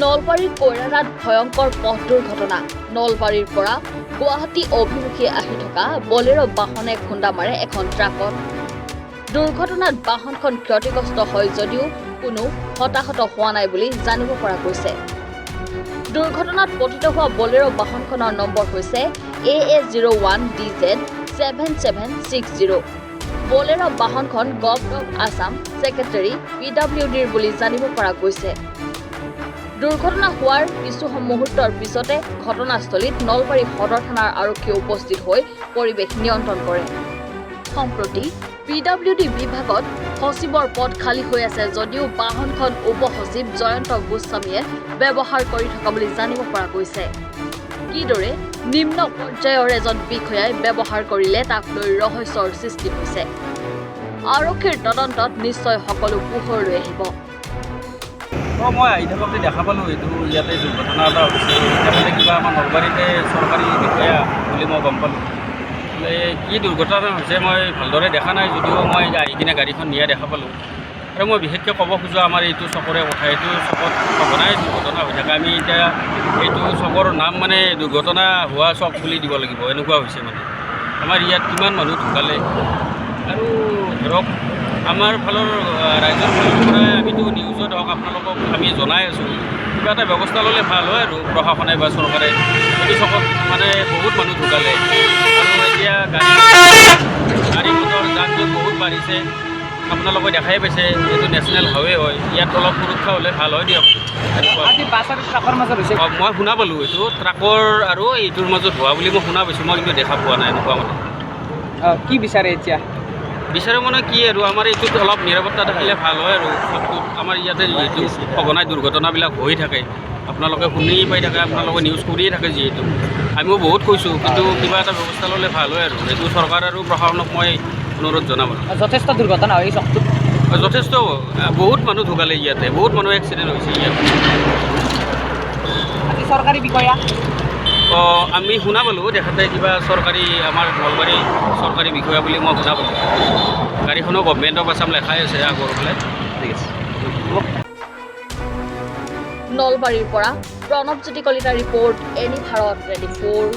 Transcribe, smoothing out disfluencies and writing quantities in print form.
নলবাৰীৰ কৈৰাণাত ভয়ংকৰ পথ দুৰ্ঘটনা। নলবাৰীৰ পৰা গুৱাহাটী অভিমুখী আহি থকা বলেৰো বাহনে খুন্দা মাৰে এখন ট্ৰাকত। দুৰ্ঘটনাত বাহনখন ক্ষতিগ্ৰস্ত হয় যদিও কোনো হতাহত হোৱা নাই বুলি জানিব পৰা গৈছে। দুৰ্ঘটনাত পতিত হোৱা বলেৰো বাহনখনৰ নম্বৰ হৈছে AA01DZ7760। বলেৰো বাহনখন গভৰ্ণমেণ্ট অৱ আছাম ছেক্ৰেটাৰী PWDৰ বুলি জানিব পৰা গৈছে। দুৰ্ঘটনা হোৱাৰ কিছু মুহূৰ্তৰ পিছতে ঘটনাস্থলীত নলবাৰী সদৰ থানাৰ আৰক্ষী উপস্থিত হৈ পৰিৱেশ নিয়ন্ত্ৰণ কৰে। সম্প্ৰতি PWD বিভাগত সচিবৰ পদ খালী হৈ আছে যদিও বাহনখন উপ সচিব জয়ন্ত গোস্বামীয়ে ব্যৱহাৰ কৰি থকা বুলি জানিব পৰা গৈছে। কিদৰে নিম্ন পৰ্যায়ৰ এজন বিষয়াই ব্যৱহাৰ কৰিলে তাক লৈ ৰহস্যৰ সৃষ্টি হৈছে। আৰক্ষীৰ তদন্তত নিশ্চয় সকলো পোহৰলৈ আহিব। মই আহি থাকোঁতে দেখা পালোঁ এইটো ইয়াতে দুৰ্ঘটনা এটা হৈছে। এতিয়া কিবা আমাৰ নলবাৰীতে চৰকাৰী বিষয়া বুলি মই গম পালোঁ। কি দুৰ্ঘটনা হৈছে মই ভালদৰে দেখা নাই যদিও মই আহি কিনে গাড়ীখন নিয়া দেখা পালোঁ। আৰু মই বিশেষকৈ ক'ব খোজোঁ আমাৰ এইটো চকৰে কথা। এইটো চকত সঘনাই দুৰ্ঘটনা হৈ থাকে। আমি এতিয়া এইটো চকৰ নাম মানে দুৰ্ঘটনা হোৱা চক বুলি দিব লাগিব, এনেকুৱা হৈছে মানে। আমাৰ ইয়াত কিমান মানুহ ঢুকালে আৰু ধৰক আমাৰ ফালৰ ৰাইজৰ ফালৰ পৰাই আমিতো নিউজত হওক আপোনালোকক আমি জনাই আছোঁ, কিবা এটা ব্যৱস্থা ল'লে ভাল হয় আৰু প্ৰশাসনে বা চৰকাৰে। এইটো চকত মানে বহুত মানুহ ঢুকালে আৰু এতিয়া গাড়ী মটৰ যান জঁট বহুত বাঢ়িছে। আপোনালোকে দেখাই পাইছে এইটো নেশ্যনেল হাইৱে হয়, ইয়াত অলপ সুৰক্ষা হ'লে ভাল হয় দিয়ক। ট্ৰাকৰ মাজত হৈছে মই শুনা পালোঁ, এইটো ট্ৰাকৰ আৰু এইটোৰ মাজত হোৱা বুলি মই শুনা পাইছোঁ। মই কিন্তু দেখা পোৱা নাই এনেকুৱা মানে। কি বিচাৰে এতিয়া? বিচাৰোঁ মানে কি আৰু আমাৰ এইটোত অলপ নিৰাপত্তা থাকিলে ভাল হয় আৰু চবটোত। আমাৰ ইয়াতে যিহেতু সঘনাই দুৰ্ঘটনাবিলাক হৈ থাকে, আপোনালোকে শুনি পাই থাকে, আপোনালোকে নিউজ কৰিয়ে থাকে যিহেতু। আমিও বহুত কৈছোঁ, কিন্তু কিবা এটা ব্যৱস্থা ল'লে ভাল হয় আৰু এইটো চৰকাৰ আৰু প্ৰশাসনক মই অনুৰোধ জনাম। যথেষ্ট দুৰ্ঘটনা হয় চকটোত, যথেষ্ট বহুত মানুহ ঢুকালে ইয়াতে, বহুত মানুহ এক্সিডেণ্ট হৈছে ইয়াত। আজি চৰকাৰী বিষয়া আমি শুনা পালোঁ তেখেতে কিবা চৰকাৰী আমাৰ নলবাৰী চৰকাৰী বিষয়া বুলি মই শুনা পালোঁ। গাড়ীখনো গভৰ্ণমেণ্ট অফ আছাম লেখাই আছে আগৰ বোলে। ঠিক আছে। নলবাৰীৰ পৰা প্ৰণৱজ্যোতি কলিতাৰ ৰিপৰ্ট, এনি ভাৰত 24।